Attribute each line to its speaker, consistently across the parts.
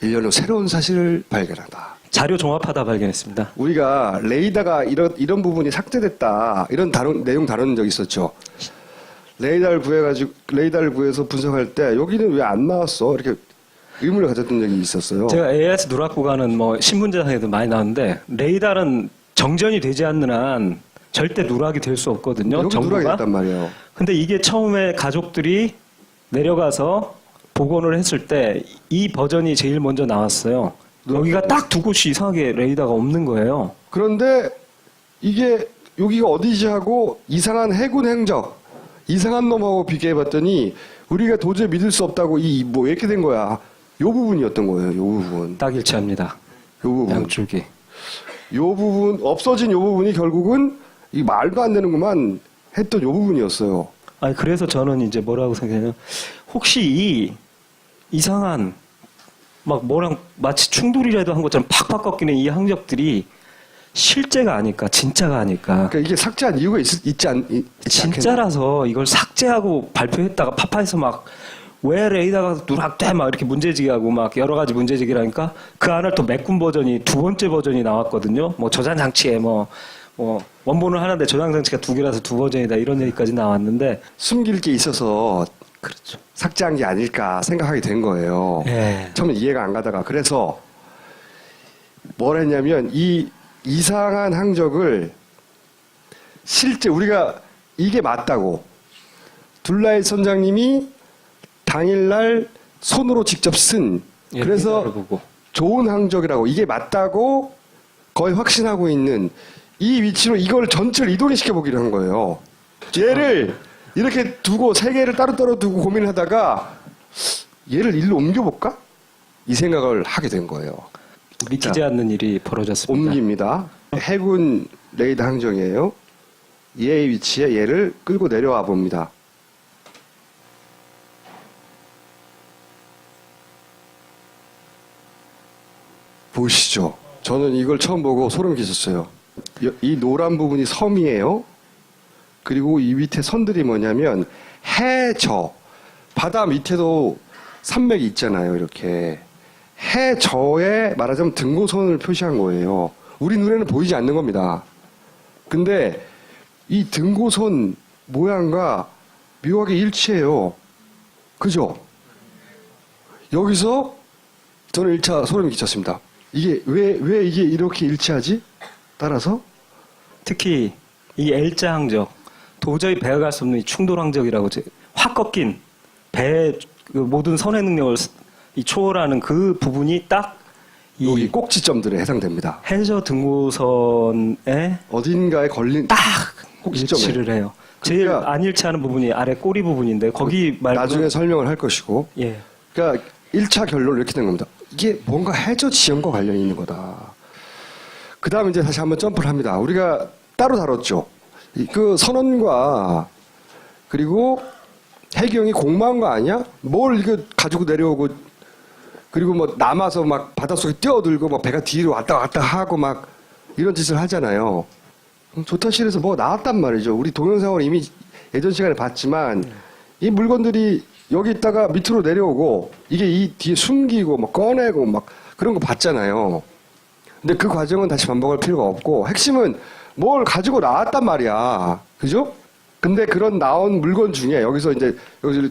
Speaker 1: 1년 후 새로운 사실을 발견한다.
Speaker 2: 자료 종합하다 발견했습니다.
Speaker 1: 우리가 레이더가 이런 부분이 삭제됐다. 이런 내용 다룬 적 있었죠. 레이더를 구해서 분석할 때 여기는 왜 안 나왔어? 이렇게 의문을 가졌던 적이 있었어요.
Speaker 2: 제가 AIS 누락 구간은 뭐 신문제상에도 많이 나오는데 레이더는 정전이 되지 않는 한 절대 누락이 될 수 없거든요.
Speaker 1: 여기 누락이
Speaker 2: 정보가.
Speaker 1: 됐단 말이에요.
Speaker 2: 근데 이게 처음에 가족들이 내려가서 복원을 했을 때 이 버전이 제일 먼저 나왔어요. 여기가 딱 두 곳이 이상하게 레이더가 없는 거예요.
Speaker 1: 그런데 이게 여기가 어디지 하고 이상한 해군 행적, 이상한 놈하고 비교해봤더니 우리가 도저히 믿을 수 없다고 뭐 이렇게 된 거야. 요 부분이었던 거예요. 요 부분.
Speaker 2: 딱 일치합니다.
Speaker 1: 요 부분.
Speaker 2: 양쪽이.
Speaker 1: 요 부분 없어진 요 부분이 결국은 이 말도 안 되는구만 했던 요 부분이었어요.
Speaker 2: 아니 그래서 저는 이제 뭐라고 생각해요? 혹시 이 이상한 막 뭐랑 마치 충돌이라도 한 것처럼 팍팍 꺾이는 이 항적들이 실제가 아닐까, 진짜가 아닐까.
Speaker 1: 그러니까 이게 삭제한 이유가 있지 않겠나?
Speaker 2: 진짜라서 이걸 삭제하고 발표했다가 파파에서 막 왜 레이더가 누락돼 막 이렇게 문제제기하고 막 여러 가지 문제제기를 하니까 그 안을 또 메꾼 버전이 두 번째 버전이 나왔거든요. 뭐 저장 장치에 뭐 원본은 하나인데 저장 장치가 두 개라서 두 버전이다 이런 얘기까지 나왔는데
Speaker 1: 숨길 게 있어서
Speaker 2: 그렇죠.
Speaker 1: 삭제한 게 아닐까 생각하게 된 거예요.
Speaker 2: 예.
Speaker 1: 처음에 이해가 안 가다가 그래서 뭘 했냐면 이 이상한 항적을 실제 우리가 이게 맞다고 둘라이 선장님이 당일날 손으로 직접 쓴 그래서
Speaker 2: 보고.
Speaker 1: 좋은 항적이라고 이게 맞다고 거의 확신하고 있는 이 위치로 이걸 전체를 이동시켜 보기로 한 거예요. 얘를 이렇게 두고 세 개를 따로따로 두고 고민을 하다가 얘를 일로 옮겨볼까? 이 생각을 하게 된 거예요.
Speaker 2: 믿기지 않는 일이 벌어졌습니다.
Speaker 1: 옮깁니다. 해군 레이더 항정이에요. 얘의 위치에 얘를 끌고 내려와 봅니다. 보시죠. 저는 이걸 처음 보고 소름 끼쳤어요. 이 노란 부분이 섬이에요. 그리고 이 밑에 선들이 뭐냐면 해저 바다 밑에도 산맥이 있잖아요. 이렇게 해저에 말하자면 등고선을 표시한 거예요. 우리 눈에는 보이지 않는 겁니다. 근데 이 등고선 모양과 묘하게 일치해요. 그죠? 여기서 저는 1차 소름이 끼쳤습니다. 이게 왜 이게 이렇게 일치하지? 따라서
Speaker 2: 특히 이 L자 항적 도저히 배워갈 수 없는 이 충돌 항적이라고 확 꺾인 배의 그 모든 선의 능력을 초월하는 그 부분이 딱
Speaker 1: 여기
Speaker 2: 이
Speaker 1: 꼭지점들에 해당됩니다.
Speaker 2: 해저 등고선에
Speaker 1: 어딘가에 걸린
Speaker 2: 딱
Speaker 1: 꼭지점에.
Speaker 2: 일치를 해요. 제일
Speaker 1: 그러니까
Speaker 2: 안 일치하는 부분이 아래 꼬리 부분인데 거기 말고
Speaker 1: 나중에 설명을 할 것이고
Speaker 2: 예.
Speaker 1: 그러니까 1차 결론은 이렇게 된 겁니다. 이게 뭔가 해저 지형과 관련이 있는 거다. 그 다음에 이제 다시 한번 점프를 합니다. 우리가 따로 다뤘죠. 그 선원과 그리고 해경이 공모한 거 아니야? 뭘 이거 가지고 내려오고 그리고 뭐 남아서 막 바닷속에 뛰어들고 막 배가 뒤로 왔다 갔다 하고 막 이런 짓을 하잖아요. 조타실에서 뭐 나왔단 말이죠. 우리 동영상을 이미 예전 시간에 봤지만 이 물건들이 여기 있다가 밑으로 내려오고 이게 이 뒤에 숨기고 막 꺼내고 막 그런 거 봤잖아요. 근데 그 과정은 다시 반복할 필요가 없고 핵심은 뭘 가지고 나왔단 말이야. 그죠? 근데 그런 나온 물건 중에 여기서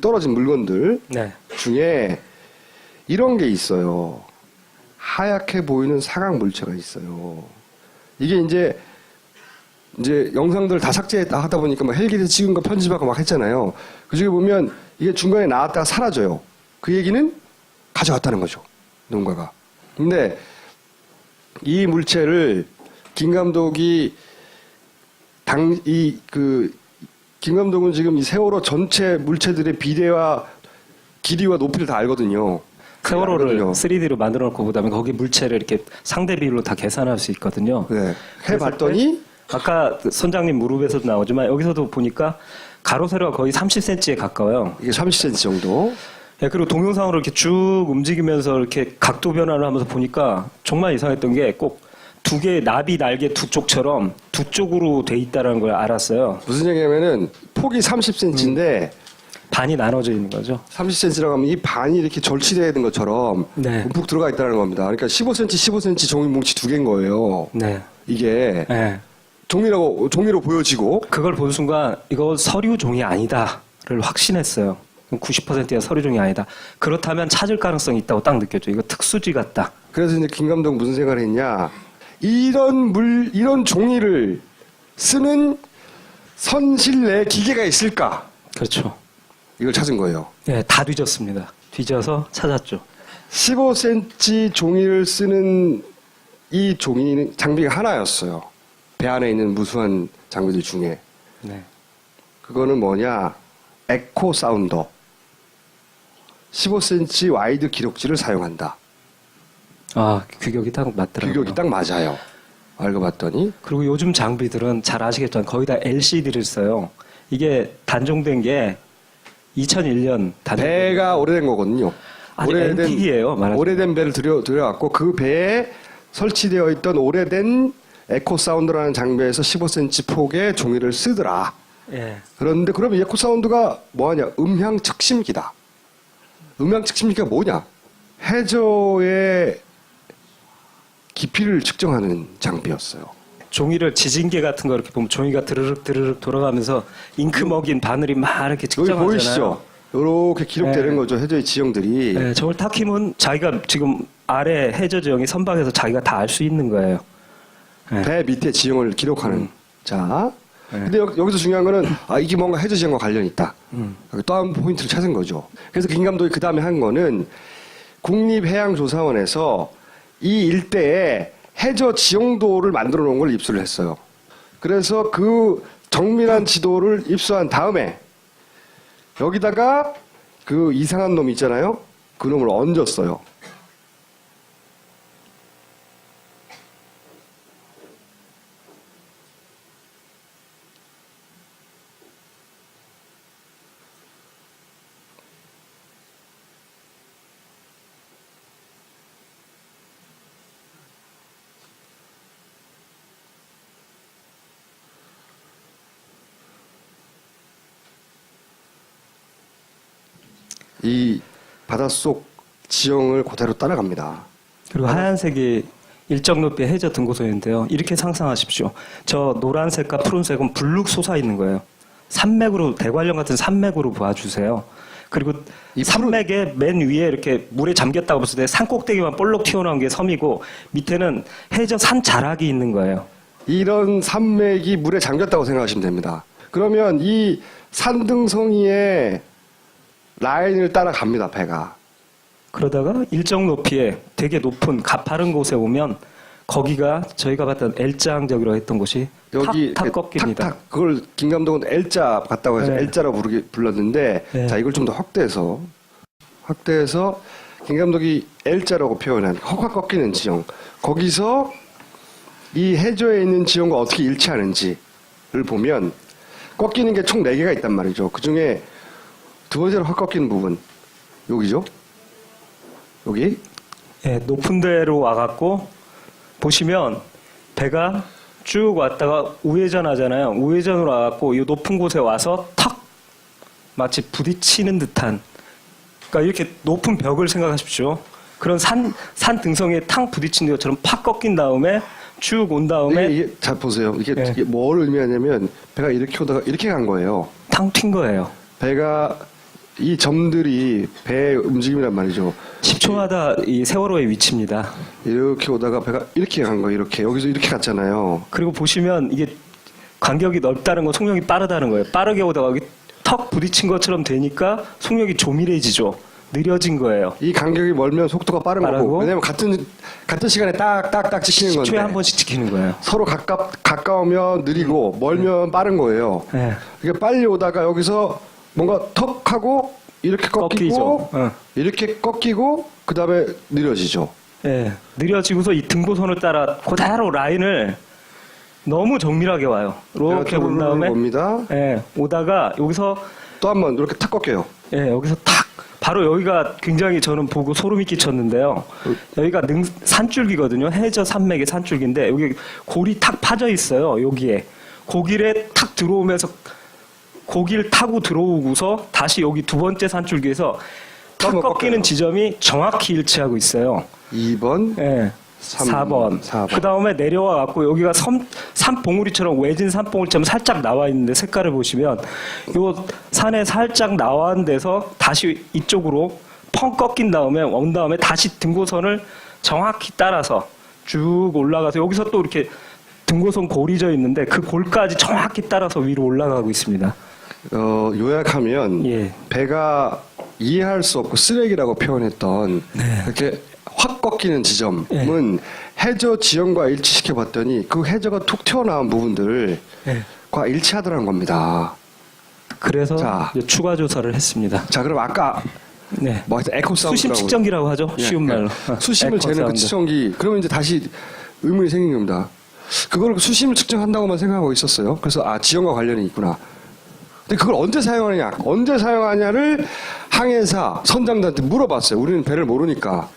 Speaker 1: 떨어진 물건들
Speaker 2: 네.
Speaker 1: 중에 이런 게 있어요. 하얗게 보이는 사각 물체가 있어요. 이게 이제 영상들 다 삭제했다 하다 보니까 막 헬기에서 찍은 거 편집하고 막 했잖아요. 그 중에 보면 이게 중간에 나왔다가 사라져요. 그 얘기는 가져왔다는 거죠. 누군가가. 근데 이 물체를 김 감독이 김 감독은 지금 이 세월호 전체 물체들의 비례와 길이와 높이를 다 알거든요.
Speaker 2: 세월호를 3D로 만들어 놓고 보다면 거기 물체를 이렇게 상대 비율로 다 계산할 수 있거든요.
Speaker 1: 네. 해봤더니
Speaker 2: 아까 선장님 무릎에서도 나오지만 여기서도 보니까 가로 세로가 거의 30cm에 가까워요.
Speaker 1: 이게 30cm 정도.
Speaker 2: 네, 그리고 동영상으로 이렇게 쭉 움직이면서 이렇게 각도 변화를 하면서 보니까 정말 이상했던 게 꼭 두 개의 나비 날개 두 쪽처럼 두 쪽으로 돼 있다는 걸 알았어요.
Speaker 1: 무슨 얘기냐면은 폭이 30cm인데
Speaker 2: 반이 나눠져 있는 거죠.
Speaker 1: 30cm라고 하면 이 반이 이렇게 절치되어 있는 것처럼
Speaker 2: 네.
Speaker 1: 움푹 들어가 있다는 겁니다. 그러니까 15cm, 15cm 종이 뭉치 두 개인 거예요.
Speaker 2: 네.
Speaker 1: 이게
Speaker 2: 네.
Speaker 1: 종이로 보여지고
Speaker 2: 그걸 본 순간 이거 서류 종이 아니다를 확신했어요. 90%가 서류 종이 아니다. 그렇다면 찾을 가능성이 있다고 딱 느꼈죠. 이거 특수지 같다.
Speaker 1: 그래서 이제 김 감독 무슨 생각을 했냐? 이런 종이를 쓰는 선실내 기계가 있을까?
Speaker 2: 그렇죠.
Speaker 1: 이걸 찾은 거예요.
Speaker 2: 네, 다 뒤졌습니다. 뒤져서 찾았죠.
Speaker 1: 15cm 종이를 쓰는 이 장비가 하나였어요. 배 안에 있는 무수한 장비들 중에.
Speaker 2: 네.
Speaker 1: 그거는 뭐냐? 에코 사운더. 15cm 와이드 기록지를 사용한다.
Speaker 2: 아, 규격이 딱 맞더라고요.
Speaker 1: 규격이 딱 맞아요. 알고 봤더니
Speaker 2: 그리고 요즘 장비들은 잘 아시겠지만 거의 다 LCD를 써요. 이게 단종된 게 2001년
Speaker 1: 배가 오래된 거거든요.
Speaker 2: 아니, 앤틱이에요, 말하자면.
Speaker 1: 오래된 배를 들여갖고 그 배에 설치되어 있던 오래된 에코 사운드라는 장비에서 15cm 폭의 종이를 쓰더라.
Speaker 2: 예.
Speaker 1: 그런데 그러면 에코 사운드가 뭐하냐? 음향 측심기다. 음향 측심기가 뭐냐? 해저의 깊이를 측정하는 장비였어요.
Speaker 2: 종이를 지진계 같은 거 이렇게 보면 종이가 드르륵 드르륵 돌아가면서 잉크 먹인 바늘이 막 이렇게
Speaker 1: 여기
Speaker 2: 측정하잖아요.
Speaker 1: 보이시죠? 이렇게 기록되는
Speaker 2: 네.
Speaker 1: 거죠. 해저의 지형들이.
Speaker 2: 네, 저걸 탁 키면 자기가 지금 아래 해저 지형이 선박에서 자기가 다 알 수 있는 거예요. 네.
Speaker 1: 배 밑에 지형을 기록하는. 자.
Speaker 2: 네.
Speaker 1: 근데 여기서 중요한 거는 이게 뭔가 해저 지형과 관련이 있다.
Speaker 2: 음.
Speaker 1: 여기 또 한 포인트를 찾은 거죠. 그래서 김 감독이 그 다음에 한 거는 국립해양조사원에서 이 일대에 해저 지형도를 만들어 놓은 걸 입수를 했어요. 그래서 그 정밀한 지도를 입수한 다음에 여기다가 그 이상한 놈 있잖아요. 그 놈을 얹었어요. 이 바닷속 지형을 그대로 따라갑니다.
Speaker 2: 그리고 하얀색이 일정 높이의 해저 등고소인데요. 이렇게 상상하십시오. 저 노란색과 푸른색은 불룩 솟아 있는 거예요. 산맥으로 대관령 같은 산맥으로 봐주세요. 그리고
Speaker 1: 이
Speaker 2: 산맥의 맨 위에 이렇게 물에 잠겼다고 봤을 때 산 꼭대기만 볼록 튀어나온 게 섬이고 밑에는 해저 산 자락이 있는 거예요.
Speaker 1: 이런 산맥이 물에 잠겼다고 생각하시면 됩니다. 그러면 이 산등성이의 라인을 따라갑니다, 배가.
Speaker 2: 그러다가 일정 높이에 되게 높은 가파른 곳에 오면 거기가 저희가 봤던 L자항적이라고 했던 곳이
Speaker 1: 여기
Speaker 2: 탁 꺾입니다.
Speaker 1: 탁탁 그걸 김 감독은 L자 같다고 해서
Speaker 2: 네.
Speaker 1: L자라고 불렀는데
Speaker 2: 네.
Speaker 1: 자 이걸 좀 더 확대해서 김 감독이 L자라고 표현한 확 꺾이는 지형 거기서 이 해저에 있는 지형과 어떻게 일치하는지를 보면 꺾이는 게 총 4개가 있단 말이죠. 그중에 두 번째로 확 꺾이는 부분 여기죠. 여기
Speaker 2: 예, 높은 데로 와갖고 보시면 배가 쭉 왔다가 우회전 하잖아요. 우회전으로 와갖고 이 높은 곳에 와서 탁 마치 부딪히는 듯한 그러니까 이렇게 높은 벽을 생각하십시오. 그런 산 등성이에 탕 부딪힌 것처럼 팍 꺾인 다음에 쭉 온 다음에
Speaker 1: 이게 잘 보세요. 이게
Speaker 2: 네.
Speaker 1: 뭘 의미하냐면 배가 이렇게 오다가 이렇게 간 거예요.
Speaker 2: 탕 튄 거예요.
Speaker 1: 배가 이 점들이 배의 움직임이란 말이죠.
Speaker 2: 10초마다 이 세월호의 위치입니다.
Speaker 1: 이렇게 오다가 배가 이렇게 간 거예요. 이렇게 여기서 이렇게 갔잖아요.
Speaker 2: 그리고 보시면 이게 간격이 넓다는 건 속력이 빠르다는 거예요. 빠르게 오다가 여기 턱 부딪힌 것처럼 되니까 속력이 조밀해지죠. 느려진 거예요.
Speaker 1: 이 간격이 멀면 속도가 빠른
Speaker 2: 빠르고.
Speaker 1: 거고. 왜냐면 같은 시간에 딱딱딱 찍히는 건데.
Speaker 2: 10초에 한 번씩 지키는 거예요.
Speaker 1: 서로 가까우면 느리고 멀면 빠른 거예요.
Speaker 2: 네.
Speaker 1: 이게 빨리 오다가 여기서 뭔가 턱 하고 이렇게 꺾이고
Speaker 2: 꺾이죠. 어.
Speaker 1: 이렇게 꺾이고 그다음에 느려지죠.
Speaker 2: 예, 느려지고서 이 등고선을 따라 그대로 라인을 너무 정밀하게 와요. 이렇게 온 다음에
Speaker 1: 옵니다.
Speaker 2: 예, 오다가 여기서
Speaker 1: 또 한 번 이렇게 탁 꺾여요.
Speaker 2: 예, 여기서 탁 바로 여기가 굉장히 저는 보고 소름이 끼쳤는데요. 여기가 산줄기거든요. 해저 산맥의 산줄기인데 여기 골이 탁 파져 있어요. 여기에 고길에 탁 들어오면서 고기를 타고 들어오고서 다시 여기 두 번째 산줄기에서 탁
Speaker 1: 한번
Speaker 2: 꺾이는
Speaker 1: 꺾여요.
Speaker 2: 지점이 정확히 일치하고 있어요.
Speaker 1: 2번,
Speaker 2: 예. 4번.
Speaker 1: 4번.
Speaker 2: 그 다음에 내려와 갖고 여기가 산봉우리처럼 외진 산봉우리처럼 살짝 나와 있는데 색깔을 보시면 요 산에 살짝 나와 있는 데서 다시 이쪽으로 펑 꺾인 다음에 온 다음에 다시 등고선을 정확히 따라서 쭉 올라가서 여기서 또 이렇게 등고선 골이 져 있는데 그 골까지 정확히 따라서 위로 올라가고 있습니다.
Speaker 1: 요약하면
Speaker 2: 예.
Speaker 1: 배가 이해할 수 없고 쓰레기라고 표현했던
Speaker 2: 네.
Speaker 1: 이렇게 확 꺾이는 지점은 해저 지형과 일치시켜 봤더니 그 해저가 툭 튀어나온 부분들과
Speaker 2: 네.
Speaker 1: 일치하더라는 겁니다.
Speaker 2: 그래서
Speaker 1: 자.
Speaker 2: 이제 추가 조사를 했습니다.
Speaker 1: 자, 그럼 아까
Speaker 2: 네.
Speaker 1: 뭐 하여튼 에코 사운드라고
Speaker 2: 수심 측정기라고 하죠.
Speaker 1: 예,
Speaker 2: 쉬운 말로.
Speaker 1: 수심을
Speaker 2: 에코
Speaker 1: 재는 그
Speaker 2: 사운드.
Speaker 1: 측정기. 그러면 이제 다시 의문이 생긴 겁니다. 그걸 수심을 측정한다고만 생각하고 있었어요. 그래서 지형과 관련이 있구나. 근데 그걸 언제 사용하냐를 항해사 선장들한테 물어봤어요. 우리는 배를 모르니까.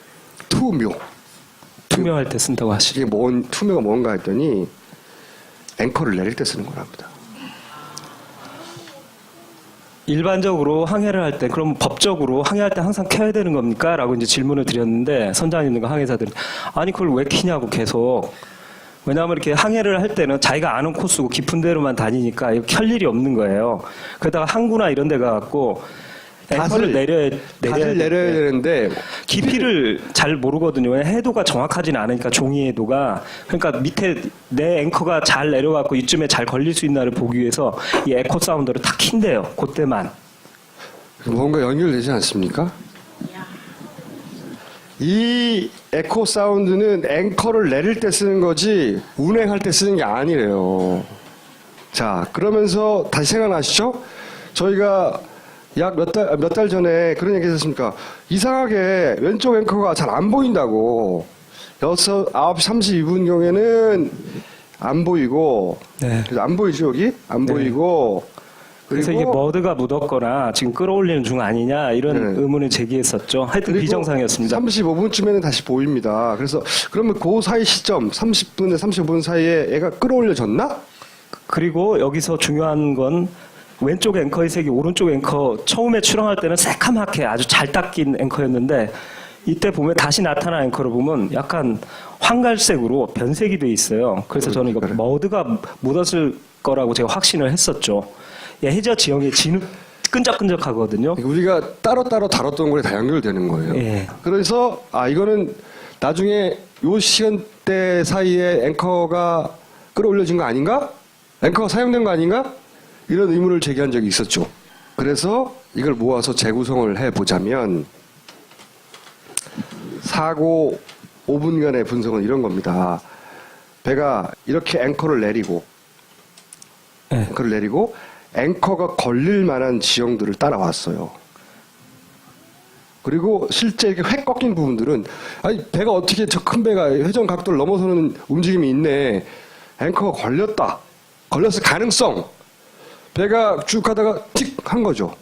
Speaker 2: 투명할 때 쓴다고 하시죠.
Speaker 1: 이게 투명가 뭔가 했더니 앵커를 내릴 때 쓰는 거랍니다.
Speaker 2: 일반적으로 항해를 할 때 그럼 법적으로 항해할 때 항상 켜야 되는 겁니까? 라고 이제 질문을 드렸는데 선장님과 항해사들이 아니 그걸 왜 켜냐고 계속. 왜냐하면 이렇게 항해를 할 때는 자기가 아는 코스고 깊은 데로만 다니니까 이거 켤 일이 없는 거예요. 그러다가 항구나 이런 데 가갖고 앵커를 내려야
Speaker 1: 되는데
Speaker 2: 깊이를 잘 모르거든요. 왜 해도가 정확하지는 않으니까 종이 해도가. 그러니까 밑에 내 앵커가 잘 내려갖고 이쯤에 잘 걸릴 수 있나를 보기 위해서 이 에코 사운드를 탁 킨대요. 그때만.
Speaker 1: 뭔가 연결되지 않습니까? 이 에코 사운드는 앵커를 내릴 때 쓰는 거지 운행할 때 쓰는 게 아니래요. 자, 그러면서 다시 생각나시죠? 저희가 약 몇 달 전에 그런 얘기 했었습니까? 이상하게 왼쪽 앵커가 잘 안 보인다고. 9시 32분경에는 안 보이고.
Speaker 2: 네.
Speaker 1: 그래서 안 보이죠, 여기? 안
Speaker 2: 네.
Speaker 1: 보이고.
Speaker 2: 그래서 이게 머드가 묻었거나 지금 끌어올리는 중 아니냐 이런
Speaker 1: 네.
Speaker 2: 의문을 제기했었죠. 하여튼
Speaker 1: 그리고
Speaker 2: 비정상이었습니다.
Speaker 1: 35분쯤에는 다시 보입니다. 그래서 그러면 그 사이 시점 30분에 35분 사이에 얘가 끌어올려졌나?
Speaker 2: 그리고 여기서 중요한 건 왼쪽 앵커의 색이 오른쪽 앵커 처음에 출항할 때는 새카맣게 아주 잘 닦인 앵커였는데 이때 보면 다시 나타난 앵커를 보면 약간 황갈색으로 변색이 돼 있어요. 그래서 저는 이거 머드가 묻었을 거라고 제가 확신을 했었죠. 해저 지형이 진흙 끈적끈적하거든요.
Speaker 1: 우리가 따로따로 다뤘던 거에 다 연결되는 거예요.
Speaker 2: 예.
Speaker 1: 그래서 이거는 나중에 요 시간대 사이에 앵커가 끌어올려진 거 아닌가? 앵커가 사용된 거 아닌가? 이런 의문을 제기한 적이 있었죠. 그래서 이걸 모아서 재구성을 해보자면 사고 5분간의 분석은 이런 겁니다. 배가 이렇게 앵커를 내리고
Speaker 2: 네.
Speaker 1: 앵커가 걸릴 만한 지형들을 따라왔어요. 그리고 실제 이렇게 획 꺾인 부분들은 아니 배가 어떻게 저 큰 배가 회전 각도를 넘어서는 움직임이 있네. 앵커가 걸렸을 가능성. 배가 쭉 가다가 틱 한 거죠.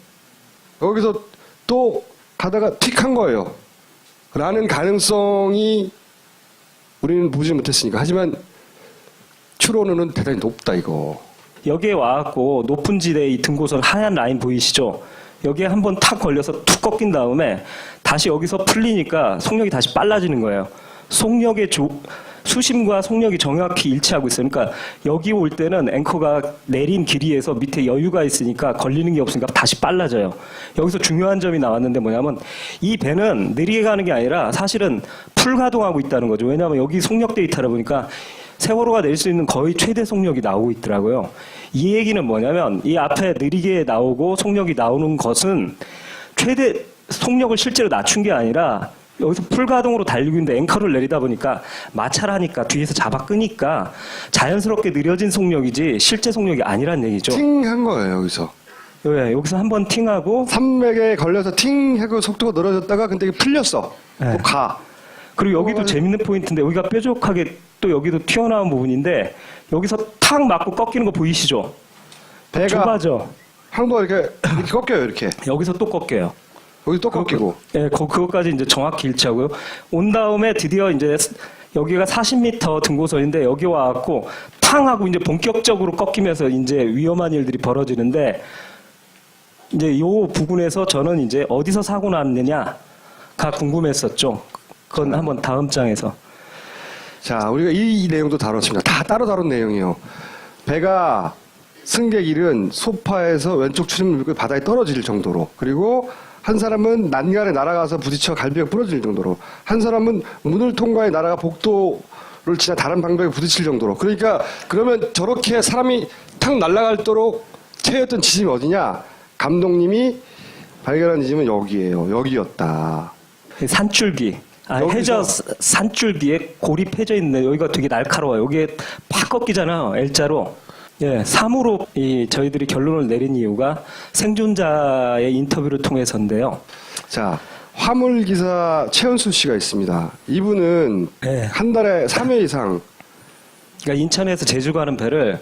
Speaker 1: 여기서 또 가다가 틱 한 거예요. 라는 가능성이 우리는 보지 못했으니까. 하지만 추론은 대단히 높다 이거.
Speaker 2: 여기에 와갖고 높은 지대의 이 등고선 하얀 라인 보이시죠? 여기에 한번 탁 걸려서 툭 꺾인 다음에 다시 여기서 풀리니까 속력이 다시 빨라지는 거예요. 수심과 속력이 정확히 일치하고 있어요. 그러니까 여기 올 때는 앵커가 내린 길이에서 밑에 여유가 있으니까 걸리는 게 없으니까 다시 빨라져요. 여기서 중요한 점이 나왔는데 뭐냐면 이 배는 느리게 가는 게 아니라 사실은 풀가동하고 있다는 거죠. 왜냐하면 여기 속력 데이터를 보니까 세월호가 낼 수 있는 거의 최대 속력이 나오고 있더라고요. 이 얘기는 뭐냐면 이 앞에 느리게 나오고 속력이 나오는 것은 최대 속력을 실제로 낮춘 게 아니라 여기서 풀가동으로 달리고 있는데 앵커를 내리다 보니까 마찰하니까 뒤에서 잡아 끄니까 자연스럽게 느려진 속력이지 실제 속력이 아니란 얘기죠.
Speaker 1: 팅 한 거예요 여기서.
Speaker 2: 왜 여기서 한번 팅하고
Speaker 1: 산맥에 걸려서 팅 하고 속도가 늘어졌다가 근데 이게 풀렸어.
Speaker 2: 네.
Speaker 1: 또 가.
Speaker 2: 그리고 여기도 재밌는 포인트인데 여기가 뾰족하게 또 여기도 튀어나온 부분인데 여기서 탁 맞고 꺾이는 거 보이시죠?
Speaker 1: 배가
Speaker 2: 좁아져.
Speaker 1: 항도가 이렇게 꺾여요 이렇게.
Speaker 2: 여기서 또 꺾여요.
Speaker 1: 여기 또 꺾이고.
Speaker 2: 예, 그것까지 이제 정확히 일치하고요. 온 다음에 드디어 이제 여기가 40m 등고선인데 여기 와갖고 탕 하고 이제 본격적으로 꺾이면서 이제 위험한 일들이 벌어지는데 이제 요 부분에서 저는 이제 어디서 사고 났느냐가 궁금했었죠. 그건 한번 다음 장에서.
Speaker 1: 자, 우리가 이 내용도 다뤘습니다. 다 따로 다룬 내용이에요. 배가 승객 일은 소파에서 왼쪽 출입문을 바다에 떨어질 정도로, 그리고 한 사람은 난간에 날아가서 부딪혀 갈비가 부러질 정도로, 한 사람은 문을 통과해 날아가 복도를 지나 다른 방벽에 부딪힐 정도로. 그러니까 그러면 저렇게 사람이 탁 날아갈도록 채였던 지점이 어디냐? 감독님이 발견한 지점은 여기예요. 여기였다.
Speaker 2: 산줄기.
Speaker 1: 여기서-
Speaker 2: 해저 산줄기에 고립해져 있는 여기가 되게 날카로워요. 여기에 팍 꺾이잖아요. L자로. 예, 3으로 저희들이 결론을 내린 이유가 생존자의 인터뷰를 통해서인데요.
Speaker 1: 자, 화물기사 최은수 씨가 있습니다. 이분은
Speaker 2: 네.
Speaker 1: 한 달에 3회 이상
Speaker 2: 그러니까 인천에서 제주 가는 배를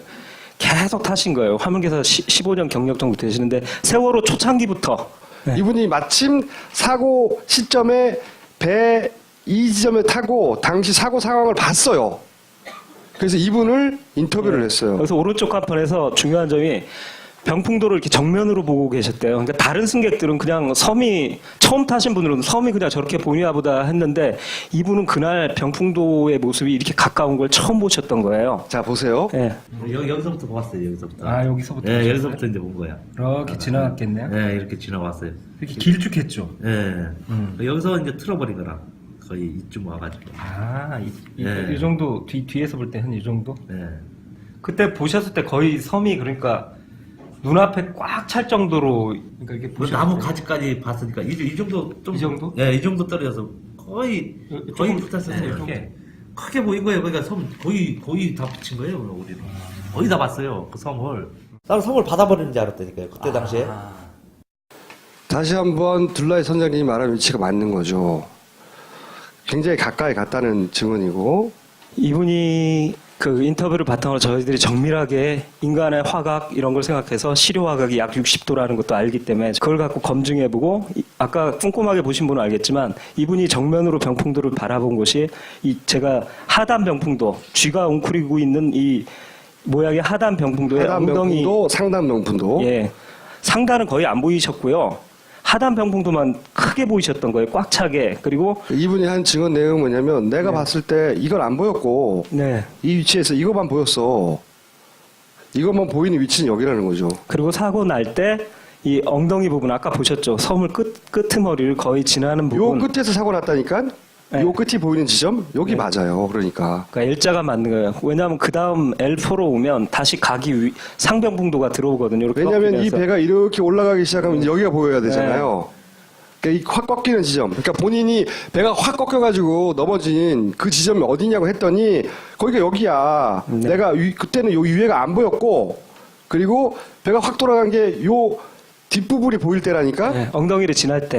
Speaker 2: 계속 타신 거예요. 화물기사 15년 경력 정도 되시는데 세월호 초창기부터. 네.
Speaker 1: 이분이 마침 사고 시점에 배 이 지점에 타고 당시 사고 상황을 봤어요. 그래서 이분을 인터뷰를 했어요.
Speaker 2: 그래서 오른쪽 한편에서 중요한 점이 병풍도를 이렇게 정면으로 보고 계셨대요. 그러니까 다른 승객들은 그냥 섬이 처음 타신 분들은 섬이 그냥 저렇게 보이나 보다 했는데 이분은 그날 병풍도의 모습이 이렇게 가까운 걸 처음 보셨던 거예요.
Speaker 1: 자, 보세요.
Speaker 2: 예.
Speaker 3: 여기서부터 보았어요. 여기서부터.
Speaker 2: 아, 여기서부터
Speaker 3: 네,
Speaker 2: 보셨어요?
Speaker 3: 여기서부터 이제 본 거야.
Speaker 2: 이렇게 지나갔겠네요.
Speaker 3: 네, 이렇게 지나왔어요.
Speaker 2: 이렇게 길쭉했죠.
Speaker 3: 네. 여기서 이제 틀어버린 거라. 거의 이쯤 와가지고.
Speaker 2: 아,
Speaker 3: 네.
Speaker 2: 이 정도 뒤에서 볼 때 한 이 정도?
Speaker 3: 네.
Speaker 2: 그때 보셨을 때 거의 섬이 그러니까 눈앞에 꽉 찰 정도로 그러니까 이렇게
Speaker 3: 그
Speaker 2: 보셨을
Speaker 3: 나무
Speaker 2: 때
Speaker 3: 가지까지 봤으니까 이 정도 좀.
Speaker 2: 이 정도?
Speaker 3: 네, 이 정도 떨어져서 거의 붙었어요.
Speaker 2: 이렇게.
Speaker 3: 크게 보인 거예요. 그러니까 섬 거의 다 붙인 거예요. 우리는 거의 다 봤어요. 그 섬을. 나는 섬을 받아버리는 줄 알았다니까요. 그때 당시에.
Speaker 1: 다시 한번 둘라이 선장님이 말한 위치가 맞는 거죠. 굉장히 가까이 갔다는 증언이고,
Speaker 2: 이분이 그 인터뷰를 바탕으로 저희들이 정밀하게 인간의 화각 이런 걸 생각해서 시료 화각이 약 60도라는 것도 알기 때문에 그걸 갖고 검증해보고 아까 꼼꼼하게 보신 분은 알겠지만 이분이 정면으로 병풍도를 바라본 곳이 이 제가 하단 병풍도 쥐가 웅크리고 있는 이 모양의 하단 병풍도의
Speaker 1: 하단
Speaker 2: 엉덩이
Speaker 1: 명품도 상단 명품도.
Speaker 2: 예 상단은 거의 안 보이셨고요. 하단 병풍도만 크게 보이셨던 거예요. 꽉 차게. 그리고
Speaker 1: 이분이 한 증언 내용은 뭐냐면 내가 봤을 때 이건 안 보였고
Speaker 2: 네.
Speaker 1: 이 위치에서 이것만 보였어. 이것만 보이는 위치는 여기라는 거죠.
Speaker 2: 그리고 사고 날 때 이 엉덩이 부분 아까 보셨죠? 섬을 끄트머리를 거의 지나는
Speaker 1: 요
Speaker 2: 부분.
Speaker 1: 끝에서 사고 났다니까?
Speaker 2: 네.
Speaker 1: 요 끝이 보이는 지점? 여기
Speaker 2: 네.
Speaker 1: 맞아요. 그러니까.
Speaker 2: 그러니까 L자가 맞는 거예요. 왜냐하면 그 다음 L4로 오면 다시 상병풍도가 들어오거든요. 이렇게
Speaker 1: 왜냐하면 이
Speaker 2: 꺾이면서.
Speaker 1: 배가 이렇게 올라가기 시작하면 여기가 보여야 되잖아요. 그러니까 이 확 꺾이는 지점. 그러니까 본인이 배가 확 꺾여가지고 넘어진 그 지점이 어디냐고 했더니 거기가 여기야.
Speaker 2: 네.
Speaker 1: 내가 그때는 요 위에가 안 보였고 그리고 배가 확 돌아간 게 요 뒷부분이 보일 때라니까.
Speaker 2: 네, 엉덩이를 지날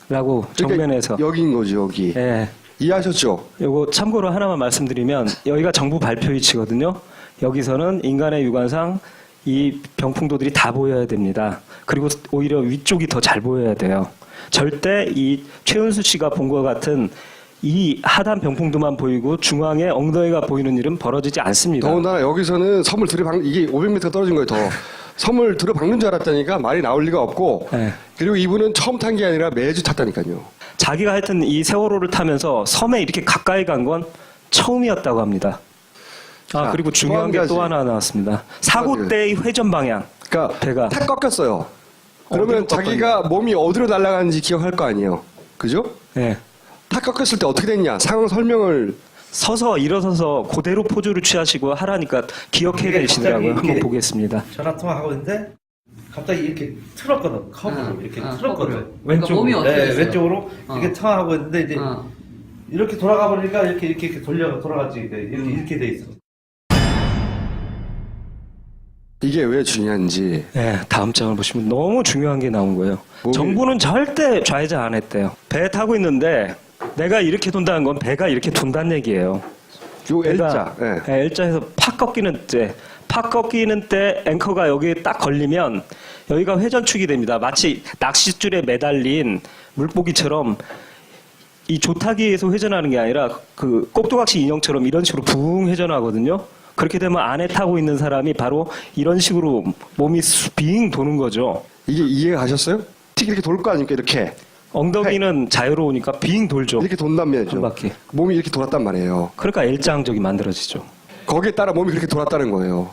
Speaker 2: 때라고 정면에서.
Speaker 1: 그러니까 여기인 거죠. 여기.
Speaker 2: 예.
Speaker 1: 이해하셨죠?
Speaker 2: 요거 참고로 하나만 말씀드리면 여기가 정부 발표 위치거든요. 여기서는 인간의 유관상 이 병풍도들이 다 보여야 됩니다. 그리고 오히려 위쪽이 더 잘 보여야 돼요. 절대 이 최은수 씨가 본 것 같은 이 하단 병풍도만 보이고 중앙에 엉덩이가 보이는 일은 벌어지지 않습니다.
Speaker 1: 더군다나 여기서는 섬을 이게 500m 떨어진 거예요. 더 섬을 들어박는 줄 알았다니까 말이 나올 리가 없고.
Speaker 2: 네.
Speaker 1: 그리고 이분은 처음 탄 게 아니라 매주 탔다니까요.
Speaker 2: 자기가 하여튼 이 세월호를 타면서 섬에 이렇게 가까이 간 건 처음이었다고 합니다.
Speaker 1: 자,
Speaker 2: 그리고 중요한 게
Speaker 1: 또
Speaker 2: 또
Speaker 1: 한 가지.
Speaker 2: 하나 나왔습니다. 사고 때의 회전 방향.
Speaker 1: 그러니까
Speaker 2: 배가.
Speaker 1: 탁 꺾였어요. 그러면
Speaker 2: 어디로
Speaker 1: 자기가 몸이 어디로 날아가는지 기억할 거 아니에요. 그죠?
Speaker 2: 네.
Speaker 1: 탁 꺾였을 때 어떻게 됐냐 상황 설명을.
Speaker 2: 서서 일어서서 그대로 포즈를 취하시고 하라니까 기억해
Speaker 3: 이게
Speaker 2: 계시더라고요.
Speaker 3: 갑자기
Speaker 2: 한번
Speaker 3: 이렇게
Speaker 2: 보겠습니다.
Speaker 3: 전화 통화하고 있는데 갑자기 이렇게 틀었거든. 컵으로 이렇게 틀었거든.
Speaker 2: 왼쪽으로.
Speaker 4: 그러니까 몸이 어떻게
Speaker 3: 네,
Speaker 4: 됐어요?
Speaker 3: 왼쪽으로 이렇게 통화하고 있는데 이제
Speaker 4: 어.
Speaker 3: 이렇게 돌아가 버리니까 이렇게 돌아갔지. 이렇게 돼 있어.
Speaker 1: 이게 왜 중요한지.
Speaker 2: 네, 다음 장을 보시면 너무 중요한 게 나온 거예요.
Speaker 1: 몸이-
Speaker 2: 정부는 절대 좌회전 안 했대요. 배 타고 있는데 내가 이렇게 돈다는 건 배가 이렇게 돈다는 얘기예요.
Speaker 1: 요
Speaker 2: 배가,
Speaker 1: L자. 예.
Speaker 2: 네, L자에서 팍 꺾이는 때 앵커가 여기에 딱 걸리면 여기가 회전축이 됩니다. 마치 낚싯줄에 매달린 물고기처럼 이 조타기에서 회전하는 게 아니라 그 꼭두각시 인형처럼 이런 식으로 붕 회전하거든요. 그렇게 되면 안에 타고 있는 사람이 바로 이런 식으로 몸이 빙 도는 거죠.
Speaker 1: 이게 이해가 가셨어요? 틱 이렇게 돌 거 아닙니까? 이렇게
Speaker 2: 엉덩이는 자유로우니까 빙 돌죠.
Speaker 1: 이렇게 돈단 말이죠.
Speaker 2: 한 바퀴.
Speaker 1: 몸이 이렇게 돌았단 말이에요.
Speaker 2: 그러니까 L자 항적이 만들어지죠.
Speaker 1: 거기에 따라 몸이 그렇게 돌았다는 거예요.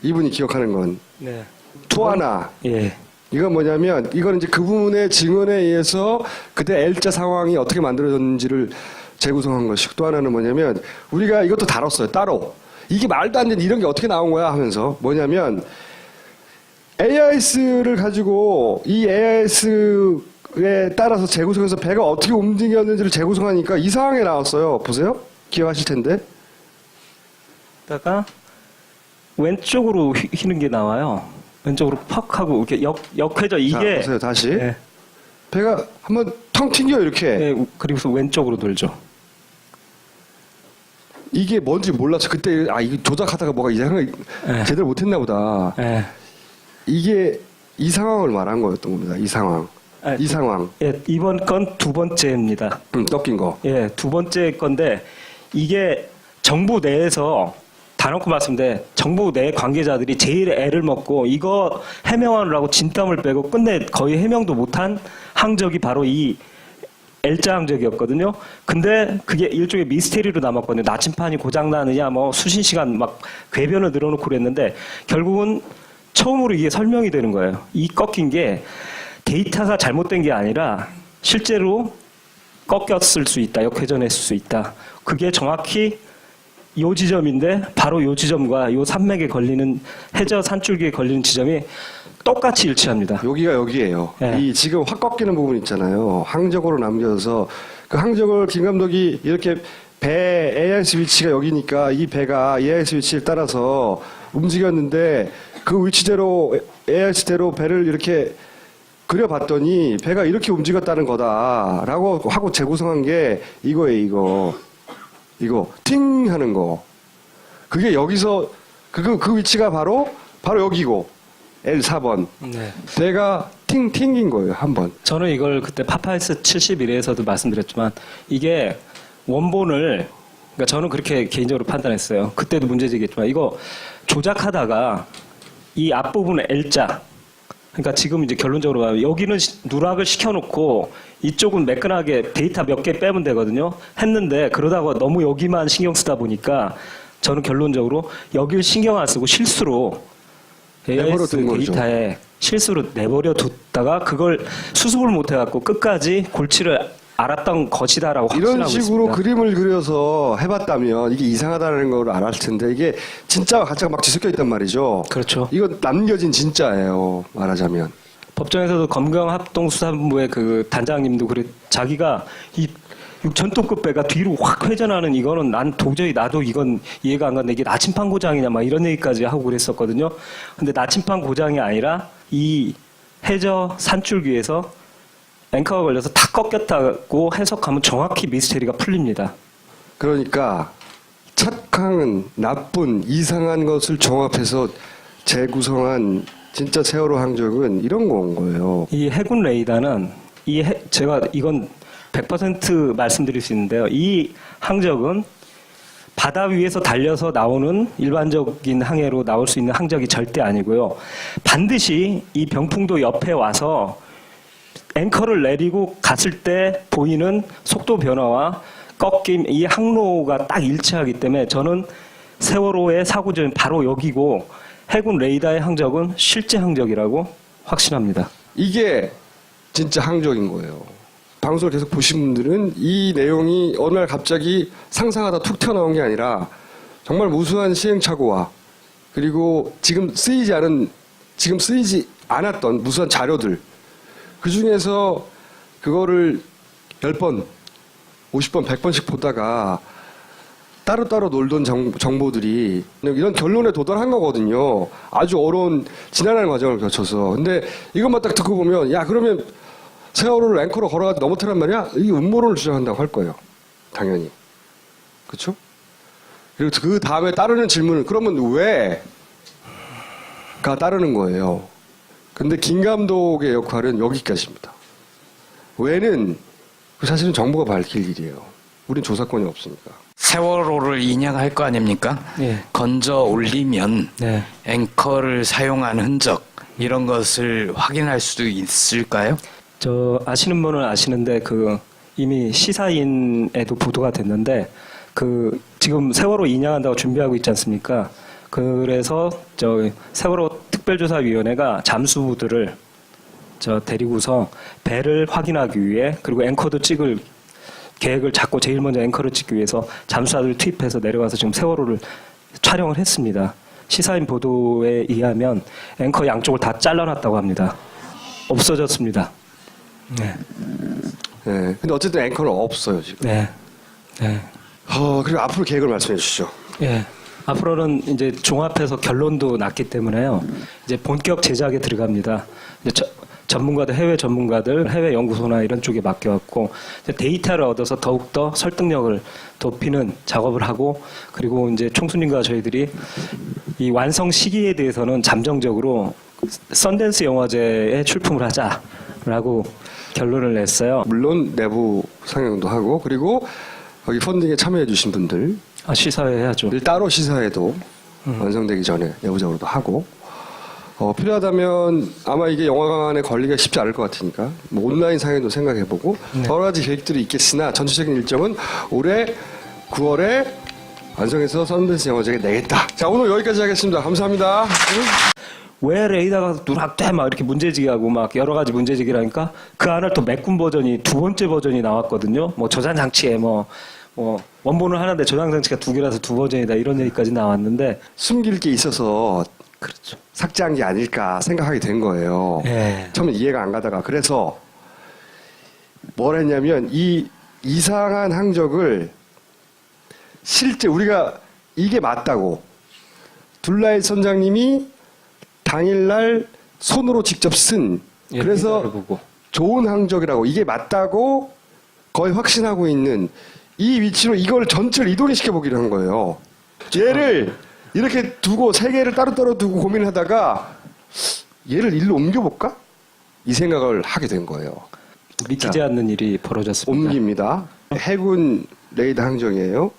Speaker 1: 이분이 기억하는 건.
Speaker 2: 네.
Speaker 1: 또 하나.
Speaker 2: 예.
Speaker 1: 이건 뭐냐면 이건 이제 그분의 증언에 의해서 그때 L자 상황이 어떻게 만들어졌는지를 재구성한 것이고, 또 하나는 뭐냐면 우리가 이것도 다뤘어요. 따로. 이게 말도 안 되는 이런 게 어떻게 나온 거야 하면서 뭐냐면 AIS를 가지고 이 AIS에 따라서 재구성해서 배가 어떻게 움직였는지를 재구성하니까 이 상황에 나왔어요. 보세요. 기억하실 텐데.
Speaker 2: 다가 왼쪽으로 휘는 게 나와요. 왼쪽으로 팍 하고 이렇게 역회전
Speaker 1: 자,
Speaker 2: 이게
Speaker 1: 보세요. 다시.
Speaker 2: 예.
Speaker 1: 배가 한번 텅 튕겨요. 이렇게.
Speaker 2: 예, 그리고서 왼쪽으로 돌죠.
Speaker 1: 이게 뭔지 몰랐어. 그때 이거 조작하다가 뭐가 이상하게
Speaker 2: 예.
Speaker 1: 제대로 못했나 보다.
Speaker 2: 예.
Speaker 1: 이게 이 상황을 말한 거였던 겁니다. 이 상황.
Speaker 2: 아,
Speaker 1: 이 상황.
Speaker 2: 예, 이번 건 두 번째입니다.
Speaker 1: 꺾인 거.
Speaker 2: 예, 두 번째 건데 이게 정부 내에서 다놓고 말씀인데 정부 내 관계자들이 제일 애를 먹고 이거 해명하느라고 진땀을 빼고 끝내 거의 해명도 못한 항적이 바로 이 L자 항적이었거든요. 근데 그게 일종의 미스테리로 남았거든요. 나침판이 고장나느냐 뭐 수신 시간 막 궤변을 늘어놓고 그랬는데 결국은 처음으로 이게 설명이 되는 거예요. 이 꺾인 게 데이터가 잘못된 게 아니라 실제로 꺾였을 수 있다. 역회전했을 수 있다. 그게 정확히 요 지점인데 바로 요 지점과 요 산맥에 걸리는 해저 산줄기에 걸리는 지점이 똑같이 일치합니다.
Speaker 1: 여기가 여기예요.
Speaker 2: 네.
Speaker 1: 이 지금 확 꺾이는 부분 있잖아요. 항적으로 남겨서 그 항적을 김 감독이 이렇게 배 AIS 위치가 여기니까 이 배가 AIS 위치를 따라서 움직였는데 그 위치대로 AIS대로 배를 이렇게 그려봤더니 배가 이렇게 움직였다는 거다라고 하고 재구성한 게 이거예요. 이거 팅 하는 거. 그게 여기서 그 위치가 바로 여기고 L4번.
Speaker 2: 네.
Speaker 1: 배가 튕긴 거예요, 한 번.
Speaker 2: 저는 이걸 그때 파파이스 71회에서도 말씀드렸지만 이게 원본을 그러니까 저는 그렇게 개인적으로 판단했어요. 그때도 문제제기했지만 이거 조작하다가 이 앞부분에 L자 그러니까 지금 이제 결론적으로 말하면 여기는 누락을 시켜놓고 이쪽은 매끈하게 데이터 몇 개 빼면 되거든요. 했는데 그러다가 너무 여기만 신경 쓰다 보니까 저는 결론적으로 여기를 신경 안 쓰고 실수로
Speaker 1: 내버려
Speaker 2: AIS
Speaker 1: 둔 거죠.
Speaker 2: 데이터에 실수로 내버려 뒀다가 그걸 수습을 못 해갖고 끝까지 골치를 알았던 것이다라고
Speaker 1: 이런
Speaker 2: 확신하고
Speaker 1: 식으로
Speaker 2: 있습니다.
Speaker 1: 그림을 그려서 해봤다면 이게 이상하다는 걸 알았을 텐데 이게 진짜와 가짜가 막 뒤섞여 있단 말이죠.
Speaker 2: 그렇죠.
Speaker 1: 이거 남겨진 진짜예요, 말하자면.
Speaker 2: 법정에서도 검경합동수사본부의 그 단장님도 그래 자기가 이 6,000톤급 배가 뒤로 확 회전하는 이거는 난 도저히 나도 이건 이해가 안 가는데 이게 나침판 고장이냐 막 이런 얘기까지 하고 그랬었거든요. 근데 나침판 고장이 아니라 이 해저 산줄기에서 앵커가 걸려서 다 꺾였다고 해석하면 정확히 미스테리가 풀립니다.
Speaker 1: 그러니까 착한, 나쁜, 이상한 것을 종합해서 재구성한 진짜 세월호 항적은 이런 건 거예요.
Speaker 2: 이 해군 레이더는 제가 이건 100% 말씀드릴 수 있는데요. 이 항적은 바다 위에서 달려서 나오는 일반적인 항해로 나올 수 있는 항적이 절대 아니고요. 반드시 이 병풍도 옆에 와서 앵커를 내리고 갔을 때 보이는 속도 변화와 꺾임, 이 항로가 딱 일치하기 때문에 저는 세월호의 사고점이 바로 여기고 해군 레이더의 항적은 실제 항적이라고 확신합니다.
Speaker 1: 이게 진짜 항적인 거예요. 방송을 계속 보신 분들은 이 내용이 어느 날 갑자기 상상하다 툭 튀어나온 게 아니라 정말 무수한 시행착오와 그리고 지금 쓰이지 않았던 무수한 자료들 그 중에서 그거를 10번, 50번, 100번씩 보다가 따로따로 놀던 정보들이 이런 결론에 도달한 거거든요. 아주 어려운 지난한 과정을 거쳐서. 근데 이것만 딱 듣고 보면 야 그러면 세월호를 앵커로 걸어가지고 넘어뜨란 말이야? 이게 음모론을 주장한다고 할 거예요. 당연히. 그렇죠? 그리고 그 다음에 따르는 질문은 그러면 왜가 따르는 거예요. 근데 김 감독의 역할은 여기까지입니다. 왜는 사실은 정부가 밝힐 일이에요. 우린 조사권이 없으니까.
Speaker 4: 세월호를 인양할 거 아닙니까?
Speaker 2: 예.
Speaker 4: 건져 올리면
Speaker 2: 네.
Speaker 4: 앵커를 사용한 흔적 이런 것을 확인할 수도 있을까요?
Speaker 2: 저 아시는 분은 아시는데 그 이미 시사인에도 보도가 됐는데 그 지금 세월호 인양한다고 준비하고 있지 않습니까? 그래서 저 세월호 특별조사위원회가 잠수부들을 저 데리고서 배를 확인하기 위해 그리고 앵커도 찍을 계획을 잡고 제일 먼저 앵커를 찍기 위해서 잠수사들을 투입해서 내려가서 지금 세월호를 촬영을 했습니다. 시사인 보도에 의하면 앵커 양쪽을 다 잘라놨다고 합니다. 없어졌습니다. 네.
Speaker 1: 네. 근데 어쨌든 앵커는 없어요, 지금.
Speaker 2: 네. 네.
Speaker 1: 그리고 앞으로 계획을 말씀해 주시죠.
Speaker 2: 예. 앞으로는 이제 종합해서 결론도 났기 때문에요. 이제 본격 제작에 들어갑니다. 이제 전문가들, 해외 전문가들, 해외 연구소나 이런 쪽에 맡겨왔고 이제 데이터를 얻어서 더욱더 설득력을 높이는 작업을 하고 그리고 이제 총수님과 저희들이 이 완성 시기에 대해서는 잠정적으로 썬댄스 영화제에 출품을 하자라고 결론을 냈어요.
Speaker 1: 물론 내부 상영도 하고 그리고 거기 펀딩에 참여해 주신 분들
Speaker 2: 시사회 해야죠.
Speaker 1: 따로 시사회도 완성되기 전에 내부적으로도 하고 필요하다면 아마 이게 영화관에 걸리기가 쉽지 않을 것 같으니까 뭐 온라인 상영도 생각해보고 여러 가지 계획들이 있겠으나 전체적인 일정은 올해 9월에 완성해서 썬댄스 영화제에 내겠다. 자, 오늘 여기까지 하겠습니다. 감사합니다.
Speaker 2: 왜 레이더가 누락돼 막 이렇게 문제제기하고 막 여러 가지 문제제기라니까 그 안을 또 메꾼 버전이 두 번째 버전이 나왔거든요. 뭐 저장 장치에 뭐 원본은 하나인데 저장 장치가 두 개라서 두 버전이다 이런 얘기까지 나왔는데
Speaker 1: 숨길 게 있어서
Speaker 2: 그렇죠.
Speaker 1: 삭제한 게 아닐까 생각하게 된 거예요.
Speaker 2: 예.
Speaker 1: 처음에 이해가 안 가다가 그래서 뭘 했냐면 이 이상한 항적을 실제 우리가 이게 맞다고 둘라이 선장님이 당일날 손으로 직접 쓴
Speaker 2: 예,
Speaker 1: 그래서
Speaker 2: 데이터를 보고.
Speaker 1: 좋은 항적이라고 이게 맞다고 거의 확신하고 있는 이 위치로 이걸 전체를 이동시켜 보기로 한 거예요. 얘를 이렇게 두고 세 개를 따로따로 두고 고민을 하다가 얘를 일로 옮겨볼까? 이 생각을 하게 된 거예요.
Speaker 2: 믿기지 않는 일이 벌어졌습니다.
Speaker 1: 옮깁니다. 해군 레이더 항정이에요.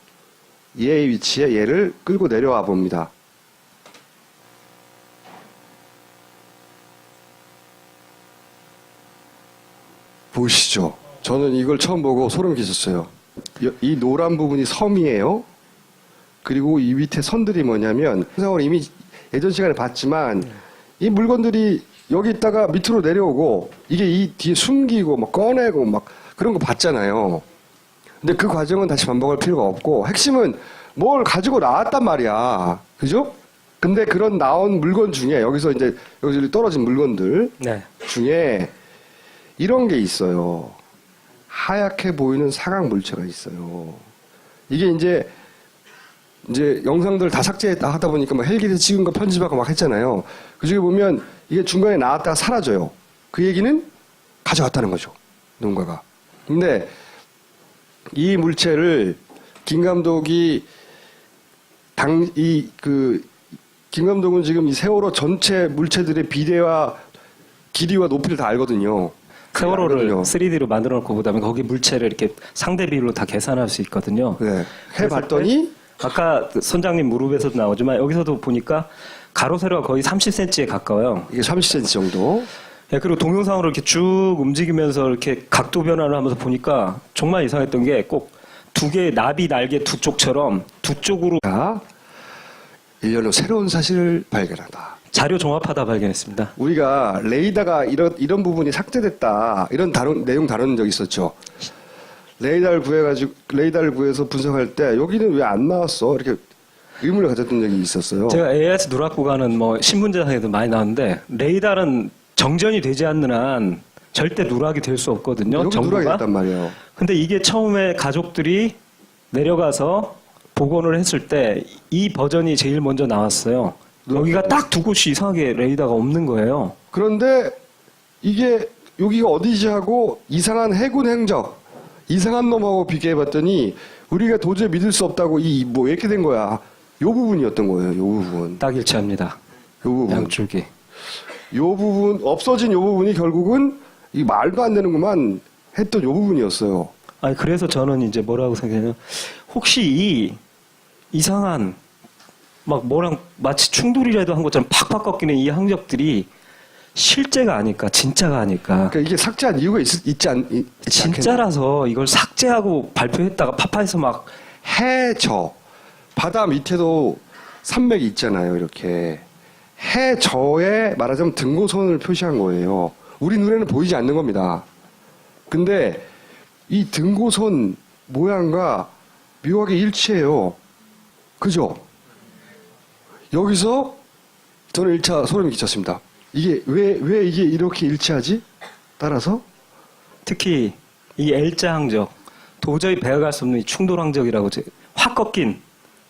Speaker 1: 얘의 위치에 얘를 끌고 내려와 봅니다. 보시죠. 저는 이걸 처음 보고 소름 끼쳤어요. 이 노란 부분이 섬이에요. 그리고 이 밑에 선들이 뭐냐면 해상을 이미 예전 시간에 봤지만 이 물건들이 여기 있다가 밑으로 내려오고 이게 이 뒤에 숨기고 막 꺼내고 막 그런 거 봤잖아요. 근데 그 과정은 다시 반복할 필요가 없고 핵심은 뭘 가지고 나왔단 말이야. 그죠? 근데 그런 나온 물건 중에 여기서 떨어진 물건들
Speaker 2: 네.
Speaker 1: 중에 이런 게 있어요. 하얗게 보이는 사각 물체가 있어요. 이게 이제 영상들 다 삭제했다 하다 보니까 막 헬기에서 찍은 거 편집하고 막 했잖아요. 그 중에 보면 이게 중간에 나왔다가 사라져요. 그 얘기는 가져왔다는 거죠. 누군가가. 근데 이 물체를 김 감독이 김 감독은 지금 이 세월호 전체 물체들의 비례와 길이와 높이를 다 알거든요.
Speaker 2: 세월호를
Speaker 1: 알거든요.
Speaker 2: 3D로 만들어 놓고 보다면 거기 물체를 이렇게 상대 비율로 다 계산할 수 있거든요.
Speaker 1: 네. 해봤더니
Speaker 2: 아까 그 선장님 무릎에서도 나오지만 여기서도 보니까 가로 세로가 거의 30cm에 가까워요.
Speaker 1: 이게 30cm 정도.
Speaker 2: 예, 그리고 동영상으로 이렇게 쭉 움직이면서 이렇게 각도 변화를 하면서 보니까 정말 이상했던 게 꼭 두 개의 나비 날개 두 쪽처럼 두 쪽으로
Speaker 1: 1년 후 새로운 사실을 발견한다.
Speaker 2: 자료 종합하다 발견했습니다.
Speaker 1: 우리가 레이더가 이런 부분이 삭제됐다. 이런 내용 다룬 적 있었죠. 레이더를 구해서 분석할 때 여기는 왜 안 나왔어? 이렇게 의문을 가졌던 적이 있었어요.
Speaker 2: 제가 AIS 누락 구간은 뭐 신문제상에도 많이 나왔는데 레이더는 정전이 되지 않는 한 절대 누락이 될 수 없거든요.
Speaker 1: 여기 누락이
Speaker 2: 정보가.
Speaker 1: 됐단 말이에요.
Speaker 2: 근데 이게 처음에 가족들이 내려가서 복원을 했을 때 이 버전이 제일 먼저 나왔어요. 여기가 딱 두 곳이 이상하게 레이더가 없는 거예요.
Speaker 1: 그런데 이게 여기가 어디지 하고 이상한 해군 행적, 이상한 놈하고 비교해봤더니 우리가 도저히 믿을 수 없다고 왜 이렇게 된 거야? 요 부분이었던 거예요. 요 부분.
Speaker 2: 딱 일치합니다.
Speaker 1: 요 부분.
Speaker 2: 양쪽이.
Speaker 1: 요 부분 없어진 요 부분이 결국은 이 말도 안 되는구만 했던 요 부분이었어요.
Speaker 2: 아니 그래서 저는 이제 뭐라고 생각하냐면 혹시 이 이상한 막 뭐랑 마치 충돌이라도 한 것처럼 팍팍 꺾이는 이 항적들이 실제가 아닐까, 진짜가 아닐까.
Speaker 1: 그러니까 이게 삭제한 이유가 있지 않겠나?
Speaker 2: 진짜라서 이걸 삭제하고 발표했다가 파파에서 막
Speaker 1: 해저 바다 밑에도 산맥이 있잖아요. 이렇게 해저에 말하자면 등고선을 표시한 거예요. 우리 눈에는 보이지 않는 겁니다. 근데 이 등고선 모양과 묘하게 일치해요. 그죠? 여기서 저는 1차 소름이 끼쳤습니다. 이게 왜 이게 이렇게 일치하지? 따라서
Speaker 2: 특히 이 L자 항적 도저히 배워갈 수 없는 이 충돌 항적이라고 확 꺾인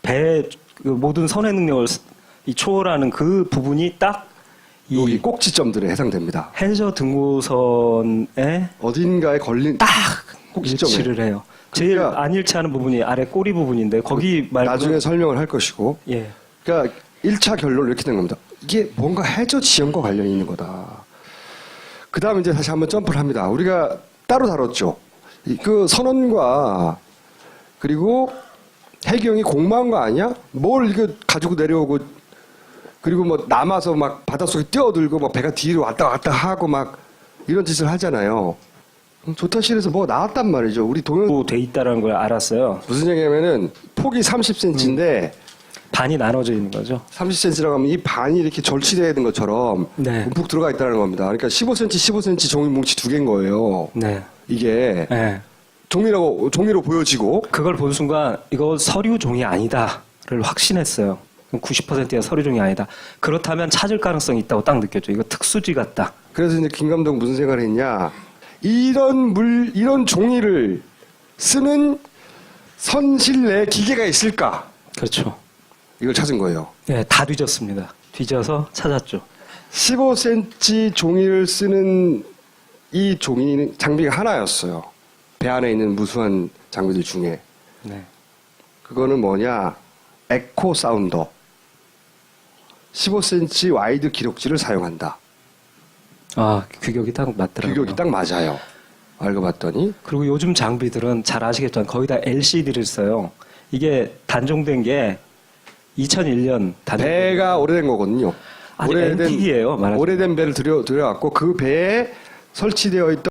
Speaker 2: 배의 그 모든 선의 능력을 이 초월하는 그 부분이 딱
Speaker 1: 여기
Speaker 2: 이
Speaker 1: 꼭지점들에 해당됩니다.
Speaker 2: 해저 등고선에
Speaker 1: 어딘가에 걸린
Speaker 2: 딱
Speaker 1: 꼭지점에.
Speaker 2: 일치를 해요. 제일
Speaker 1: 그러니까
Speaker 2: 안 일치하는 부분이 아래 꼬리 부분인데 거기 말고
Speaker 1: 나중에 설명을 할 것이고.
Speaker 2: 예.
Speaker 1: 그러니까 1차 결론은 이렇게 된 겁니다. 이게 뭔가 해저 지형과 관련이 있는 거다. 그 다음에 이제 다시 한번 점프를 합니다. 우리가 따로 다뤘죠. 그 선원과 그리고 해경이 공모한 거 아니야? 뭘 이거 가지고 내려오고 그리고 뭐 남아서 막 바닷속에 뛰어들고 막 배가 뒤로 왔다 갔다 하고 막 이런 짓을 하잖아요. 조타실에서 뭐 나왔단 말이죠. 우리 동영
Speaker 2: 돼 있다라는 걸 알았어요.
Speaker 1: 무슨 얘기냐면은 폭이 30cm인데
Speaker 2: 반이 나눠져 있는 거죠.
Speaker 1: 30cm라고 하면 이 반이 이렇게 절치되어 있는 것처럼
Speaker 2: 네.
Speaker 1: 움푹 들어가 있다는 겁니다. 그러니까 15cm, 15cm 종이 뭉치 두 개인 거예요.
Speaker 2: 네.
Speaker 1: 이게
Speaker 2: 네.
Speaker 1: 종이로 보여지고
Speaker 2: 그걸 본 순간 이거 서류 종이 아니다를 확신했어요. 90%가 서류 종이 아니다. 그렇다면 찾을 가능성이 있다고 딱 느꼈죠. 이거 특수지 같다.
Speaker 1: 그래서 이제 김 감독 무슨 생각을 했냐? 이런 종이를 쓰는 선실 내 기계가 있을까?
Speaker 2: 그렇죠.
Speaker 1: 이걸 찾은 거예요.
Speaker 2: 네, 다 뒤졌습니다. 뒤져서 찾았죠.
Speaker 1: 15cm 종이를 쓰는 이 장비가 하나였어요. 배 안에 있는 무수한 장비들 중에.
Speaker 2: 네.
Speaker 1: 그거는 뭐냐? 에코 사운더. 15cm 와이드 기록지를 사용한다.
Speaker 2: 아, 규격이 딱 맞더라고요.
Speaker 1: 규격이 딱 맞아요. 알고 봤더니
Speaker 2: 그리고 요즘 장비들은 잘 아시겠지만 거의 다 LCD를 써요. 이게 단종된 게 2001년
Speaker 1: 배가 오래된 거거든요.
Speaker 2: 아직 앤틱이에요, 말하자면.
Speaker 1: 오래된 배를 들여왔고 그 배에 설치되어 있던